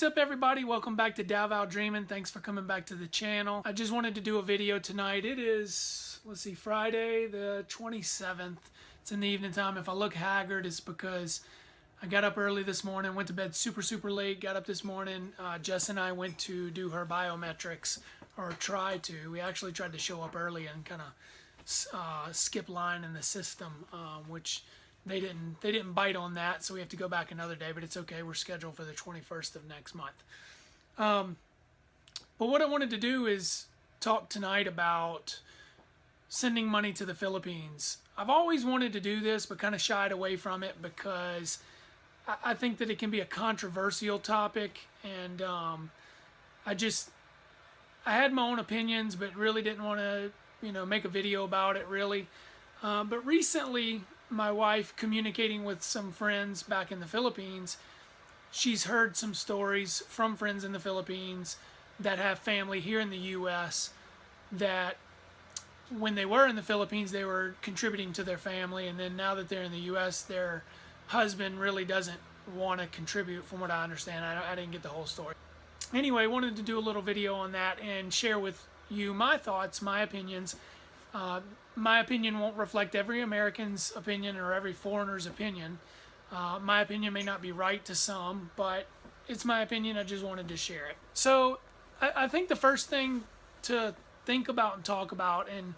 What's up, everybody? Welcome back to Davao Dreamin'. Thanks for coming back to the channel. I just wanted to do a video tonight. It is, let's see, Friday the 27th. It's in the evening time. If I look haggard, it's because I got up early this morning, went to bed super late, got up this morning. Jess and I went to do her biometrics, or tried to. We actually tried to show up early and kind of skip line in the system, which they didn't bite on that, so we have to go back another day, but it's okay. We're scheduled for the 21st of next month. But what I wanted to do is talk tonight about sending money to the Philippines. I've always wanted to do this, but kind of shied away from it because I think that it can be a controversial topic, and I had my own opinions, but really didn't want to, make a video about it really. But recently, my wife, communicating with some friends back in the Philippines, she's heard some stories from friends in the Philippines that have family here in the U.S. that when they were in the Philippines, they were contributing to their family, and then now that they're in the U.S., their husband really doesn't want to contribute, from what I understand. I didn't get the whole story. Anyway, I wanted to do a little video on that and share with you my thoughts, my opinions. My opinion won't reflect every American's opinion or every foreigner's opinion. My opinion may not be right to some, but it's my opinion. I just wanted to share it. So I think the first thing to think about and talk about, and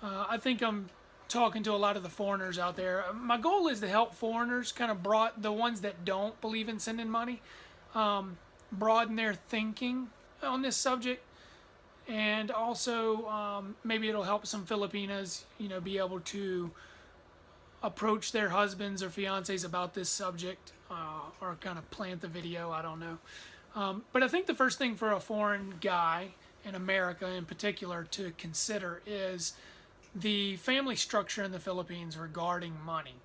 I think I'm talking to a lot of the foreigners out there. My goal is to help foreigners, kind of the ones that don't believe in sending money, broaden their thinking on this subject. And also, maybe it'll help some Filipinas, be able to approach their husbands or fiancés about this subject, or kind of plant the video. I don't know. But I think the first thing for a foreign guy, in America in particular, to consider is the family structure in the Philippines regarding money.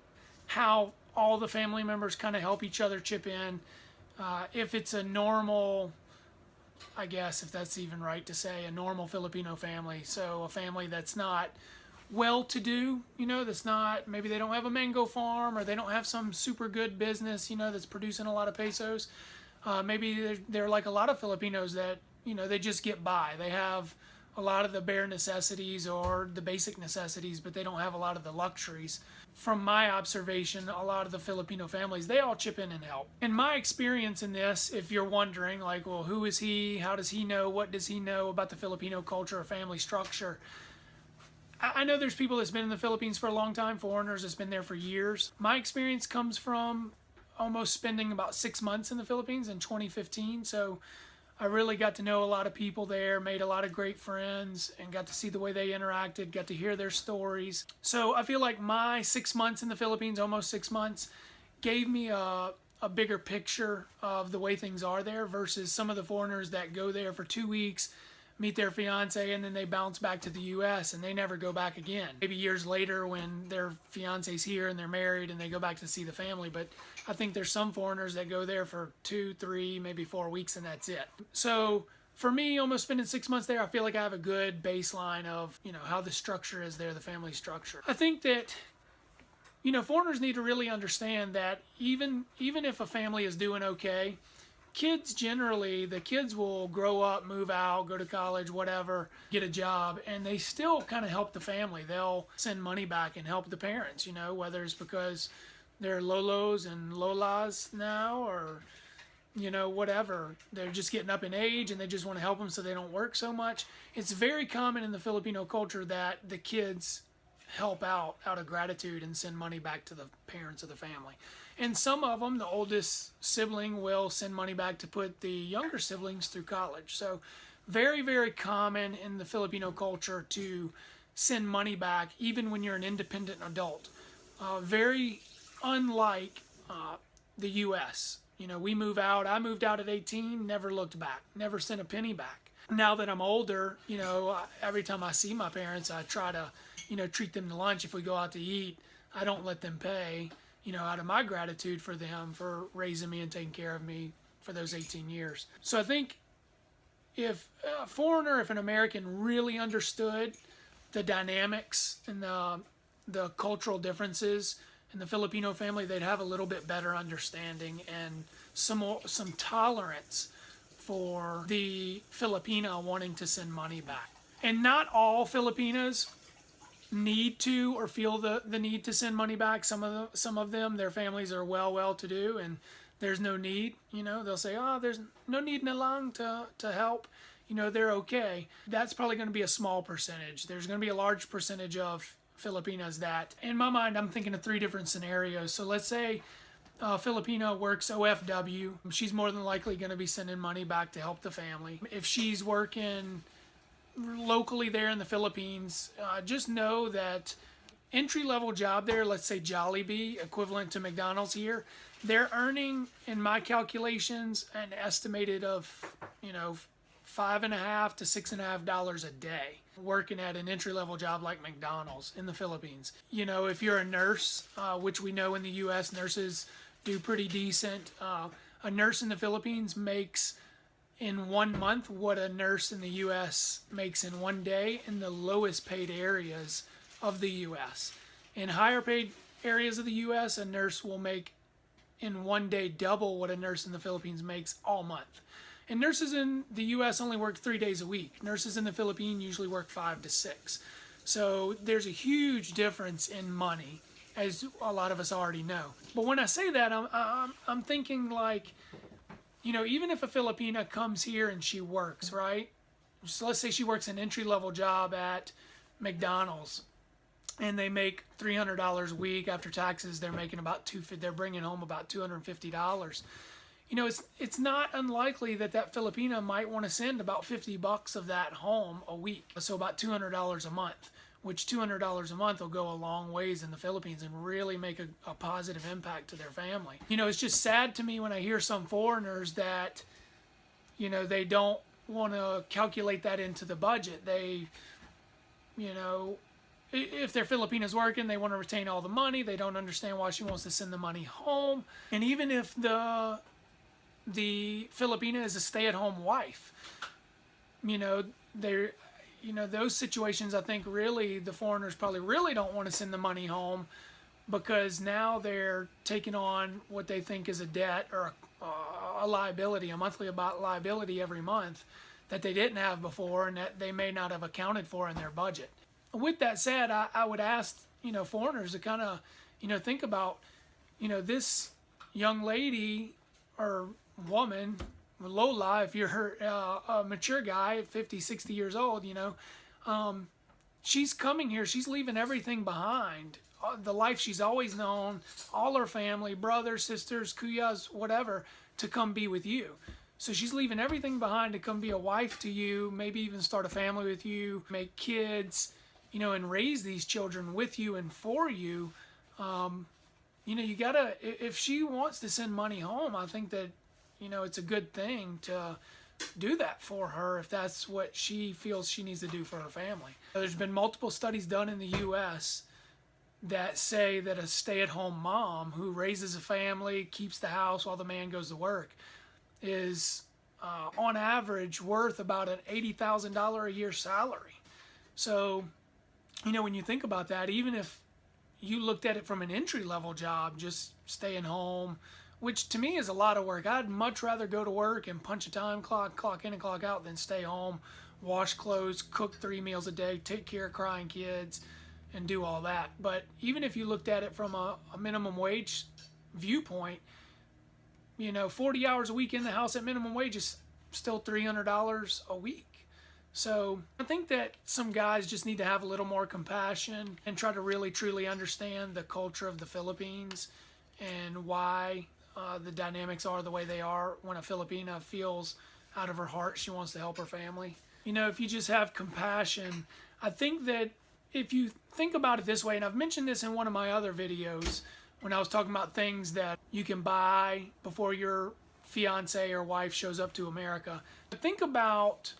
How all the family members kind of help each other chip in. If it's a normal, I guess, if that's even right to say, a normal Filipino family. So a family that's not well-to-do, that's not, maybe they don't have a mango farm, or they don't have some super good business, that's producing a lot of pesos. Maybe they're like a lot of Filipinos that, they just get by. They have a lot of the bare necessities or the basic necessities, but they don't have a lot of the luxuries. From my observation, a lot of the Filipino families, they all chip in and help. In my experience in this, if you're wondering, like, well, who is he? How does he know? What does he know about the Filipino culture or family structure? I know there's people that's been in the Philippines for a long time, foreigners that's been there for years. My experience comes from almost spending about 6 months in the Philippines in 2015, so I really got to know a lot of people there, made a lot of great friends, and got to see the way they interacted, got to hear their stories. So I feel like my 6 months in the Philippines, almost 6 months, gave me a bigger picture of the way things are there versus some of the foreigners that go there for 2 weeks, meet their fiance, and then they bounce back to the U.S. and they never go back again. Maybe years later when their fiance's here and they're married and they go back to see the family. But I think there's some foreigners that go there for 2, 3, maybe 4 weeks, and that's it. So for me, almost spending 6 months there, I feel like I have a good baseline of, how the structure is there, the family structure. I think that, foreigners need to really understand that even if a family is doing okay, kids generally, the kids will grow up, move out, go to college, whatever, get a job, and they still kind of help the family. They'll send money back and help the parents, whether it's because they're lolos and lolas now, or, whatever. They're just getting up in age and they just want to help them so they don't work so much. It's very common in the Filipino culture that the kids help out of gratitude and send money back to the parents of the family. And some of them, the oldest sibling will send money back to put the younger siblings through college. So very common in the Filipino culture to send money back even when you're an independent adult. Very unlike the U.S. We move out. I moved out at 18, never looked back, never sent a penny back. Now that I'm older, every time I see my parents, I try to, treat them to lunch. If we go out to eat, I don't let them pay, out of my gratitude for them for raising me and taking care of me for those 18 years. So I think if a foreigner, if an American really understood the dynamics and the cultural differences in the Filipino family, they'd have a little bit better understanding, and some tolerance for the Filipina wanting to send money back. And not all Filipinas need to or feel the need to send money back. Some of them, their families are well to do, and there's no need. They'll say, oh, there's no need na lang to help. They're okay. That's probably going to be a small percentage. There's going to be a large percentage of Filipinas that, in my mind, I'm thinking of 3 different scenarios. So let's say Filipina works OFW. She's more than likely going to be sending money back to help the family. If she's working locally there in the Philippines, just know that entry-level job there, let's say Jollibee, equivalent to McDonald's here, they're earning, in my calculations, an estimated of, $5.50 to $6.50 a day working at an entry-level job like McDonald's in the Philippines. If you're a nurse, which we know in the U.S. nurses do pretty decent, a nurse in the Philippines makes in 1 month what a nurse in the U.S. makes in 1 day in the lowest paid areas of the U.S. In higher paid areas of the U.S., a nurse will make in 1 day double what a nurse in the Philippines makes all month. And nurses in the U.S. only work 3 days a week. Nurses in the Philippines usually work 5 to 6. So there's a huge difference in money, as a lot of us already know. But when I say that, I'm thinking like, even if a Filipina comes here and she works, right? So let's say she works an entry-level job at McDonald's, and they make $300 a week after taxes. They're making they're bringing home about $250. It's not unlikely that Filipina might want to send about $50 of that home a week. So about $200 a month, which $200 a month will go a long ways in the Philippines and really make a positive impact to their family. It's just sad to me when I hear some foreigners that, they don't want to calculate that into the budget. They, if their Filipinas working, they want to retain all the money. They don't understand why she wants to send the money home. And even if the Filipina is a stay-at-home wife, those situations, I think really the foreigners probably really don't want to send the money home, because now they're taking on what they think is a debt or a liability, a monthly liability every month that they didn't have before and that they may not have accounted for in their budget. With that said, I would ask, foreigners to kind of, think about, this young lady or woman, Lola, if you're a mature guy at 50, 60 years old, she's coming here, she's leaving everything behind, the life she's always known, all her family, brothers, sisters, kuyas, whatever, to come be with you. So she's leaving everything behind to come be a wife to you, maybe even start a family with you, make kids, and raise these children with you and for you. You gotta, if she wants to send money home, I think that, it's a good thing to do that for her if that's what she feels she needs to do for her family. There's been multiple studies done in the U.S. that say that a stay-at-home mom who raises a family, keeps the house while the man goes to work, is on average worth about an $80,000 a year salary. So, when you think about that, even if you looked at it from an entry-level job, just staying home, which to me is a lot of work. I'd much rather go to work and punch a time clock, clock in and clock out, than stay home, wash clothes, cook 3 meals a day, take care of crying kids, and do all that. But even if you looked at it from a minimum wage viewpoint, 40 hours a week in the house at minimum wage is still $300 a week. So I think that some guys just need to have a little more compassion and try to really truly understand the culture of the Philippines and why the dynamics are the way they are when a Filipina feels out of her heart she wants to help her family. If you just have compassion, I think that if you think about it this way, and I've mentioned this in one of my other videos when I was talking about things that you can buy before your fiance or wife shows up to America. But think about,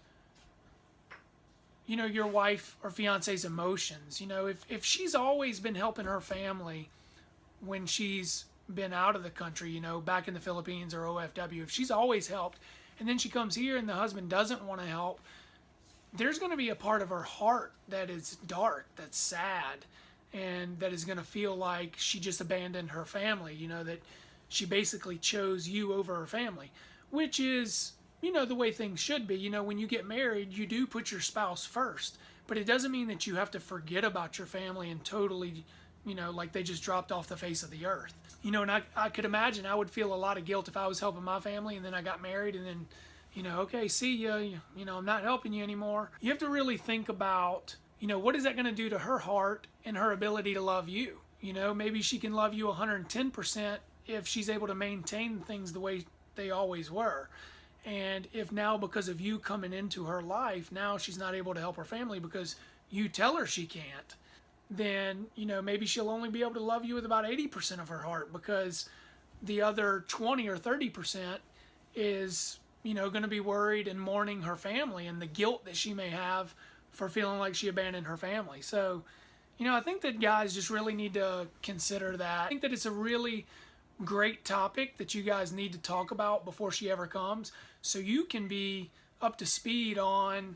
your wife or fiance's emotions. If she's always been helping her family when she's been out of the country, back in the Philippines or OFW, if she's always helped, and then she comes here and the husband doesn't want to help, there's going to be a part of her heart that is dark, that's sad, and that is going to feel like she just abandoned her family, that she basically chose you over her family, which is, the way things should be. When you get married, you do put your spouse first, but it doesn't mean that you have to forget about your family and totally, like they just dropped off the face of the earth. And I could imagine I would feel a lot of guilt if I was helping my family and then I got married and then, okay, see ya, I'm not helping you anymore. You have to really think about, what is that going to do to her heart and her ability to love you? Maybe she can love you 110% if she's able to maintain things the way they always were. And if now, because of you coming into her life, now she's not able to help her family because you tell her she can't, then, maybe she'll only be able to love you with about 80% of her heart, because the other 20 or 30% is, going to be worried and mourning her family and the guilt that she may have for feeling like she abandoned her family. So, I think that guys just really need to consider that. I think that it's a really great topic that you guys need to talk about before she ever comes, so you can be up to speed on,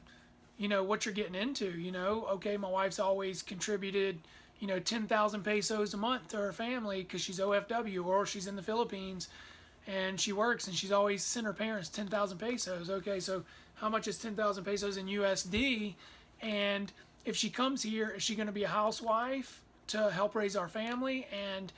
what you're getting into. Okay, my wife's always contributed, 10,000 pesos a month to her family because she's OFW or she's in the Philippines and she works, and she's always sent her parents 10,000 pesos. Okay, so how much is 10,000 pesos in USD? And if she comes here, is she going to be a housewife to help raise our family? And,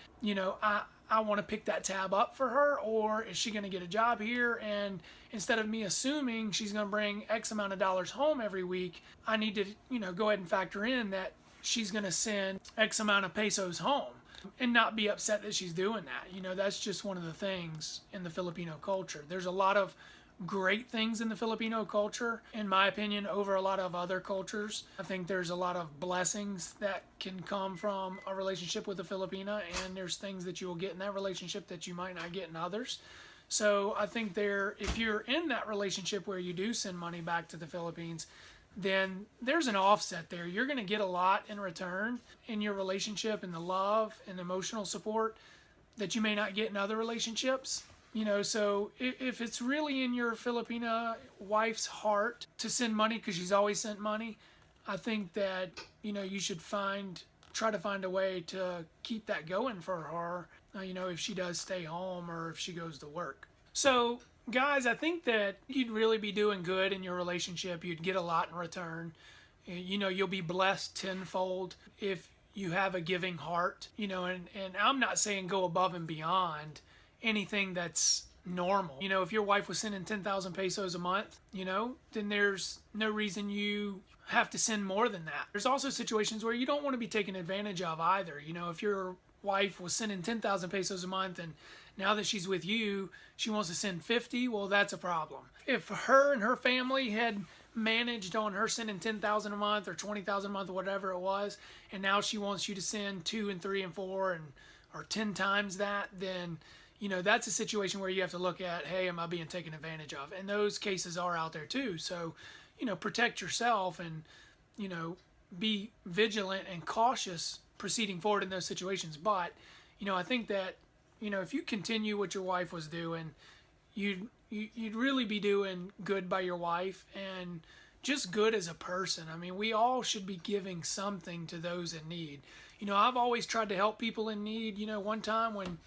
I want to pick that tab up for her, or is she going to get a job here? And instead of me assuming she's going to bring X amount of dollars home every week, I need to, go ahead and factor in that she's going to send X amount of pesos home and not be upset that she's doing that. That's just one of the things in the Filipino culture. There's a lot of great things in the Filipino culture, in my opinion, over a lot of other cultures. I think there's a lot of blessings that can come from a relationship with a Filipina, and there's things that you will get in that relationship that you might not get in others. So I think if you're in that relationship where you do send money back to the Philippines, then there's an offset there. You're going to get a lot in return in your relationship, and the love and emotional support that you may not get in other relationships. So if it's really in your Filipina wife's heart to send money because she's always sent money, I think that, you should try to find a way to keep that going for her, if she does stay home or if she goes to work. So, guys, I think that you'd really be doing good in your relationship. You'd get a lot in return. You'll be blessed tenfold if you have a giving heart, and I'm not saying go above and beyond anything that's normal. If your wife was sending 10,000 pesos a month, then there's no reason you have to send more than that. There's also situations where you don't want to be taken advantage of either. If your wife was sending 10,000 pesos a month and now that she's with you, she wants to send 50, well, that's a problem. If her and her family had managed on her sending 10,000 a month or 20,000 a month or whatever it was, and now she wants you to send 2 and 3 and 4 or 10 times that, then that's a situation where you have to look at, hey, am I being taken advantage of? And those cases are out there too. So, protect yourself and, be vigilant and cautious proceeding forward in those situations. But, I think that, if you continue what your wife was doing, you'd really be doing good by your wife and just good as a person. I mean, we all should be giving something to those in need. I've always tried to help people in need. One time when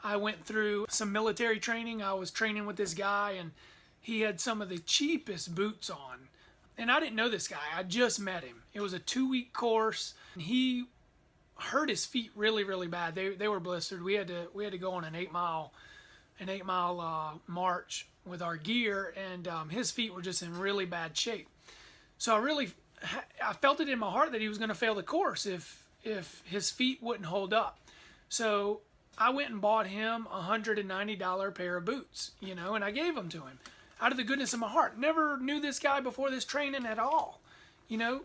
I went through some military training, I was training with this guy, and he had some of the cheapest boots on. And I didn't know this guy. I just met him. It was a 2-week course. And he hurt his feet really, really bad. They were blistered. We had to go on an 8-mile march with our gear, and his feet were just in really bad shape. So I felt it in my heart that he was going to fail the course if his feet wouldn't hold up. So I went and bought him a $190 pair of boots, and I gave them to him out of the goodness of my heart. Never knew this guy before this training at all,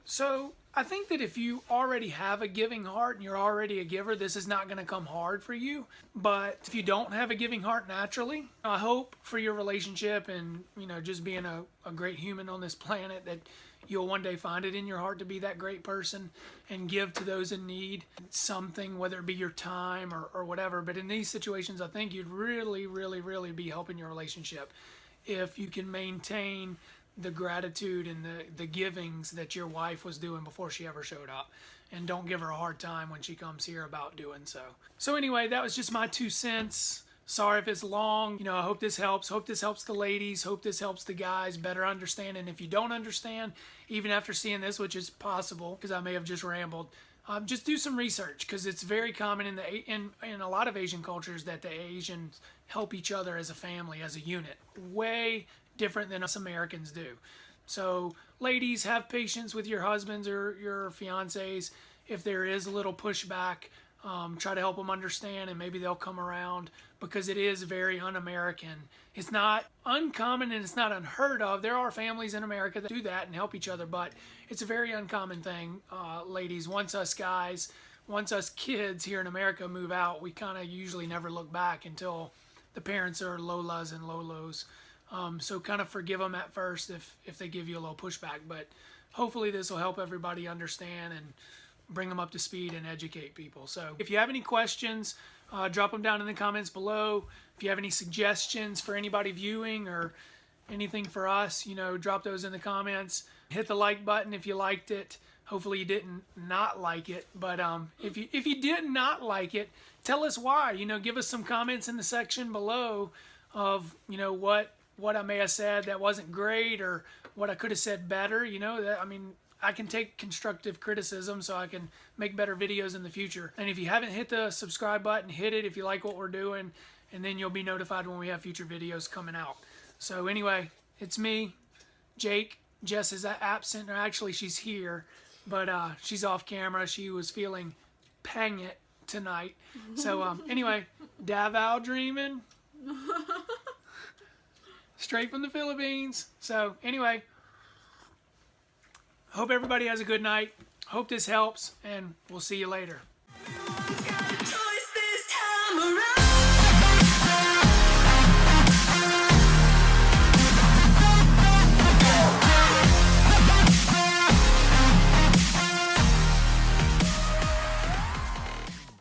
So I think that if you already have a giving heart and you're already a giver, this is not going to come hard for you. But if you don't have a giving heart naturally, I hope for your relationship and, just being a great human on this planet, that you'll one day find it in your heart to be that great person and give to those in need something, whether it be your time or whatever. But in these situations, I think you'd really, really, really be helping your relationship if you can maintain the gratitude and the givings that your wife was doing before she ever showed up. And don't give her a hard time when she comes here about doing so. So anyway, that was just my 2 cents. Sorry if it's long. I hope this helps. Hope this helps the ladies. Hope this helps the guys better understand. And if you don't understand, even after seeing this, which is possible because I may have just rambled, just do some research, because it's very common in a lot of Asian cultures that the Asians help each other as a family, as a unit. Way different than us Americans do. So ladies, have patience with your husbands or your fiancés. If there is a little pushback, try to help them understand, and maybe they'll come around, because it is very un-American. It's not uncommon and it's not unheard of. There are families in America that do that and help each other, but it's a very uncommon thing. Ladies, once us guys, once us kids here in America move out, we kind of usually never look back until the parents are Lolas and Lolos. So kind of forgive them at first if they give you a little pushback, but hopefully this will help everybody understand and bring them up to speed and educate people. So if you have any questions, drop them down in the comments below. If you have any suggestions for anybody viewing or anything for us, drop those in the comments. Hit the like button if you liked it. Hopefully you didn't not like it, but if you did not like it, tell us why. Give us some comments in the section below of what I may have said that wasn't great, or what I could have said better. I can take constructive criticism so I can make better videos in the future. And if you haven't hit the subscribe button, hit it if you like what we're doing, and then you'll be notified when we have future videos coming out. So anyway, it's me, Jake. Jess is absent, or actually she's here, but she's off camera. She was feeling pang it tonight. So anyway, Davao dreaming. Straight from the Philippines. So anyway, hope everybody has a good night. Hope this helps, and we'll see you later.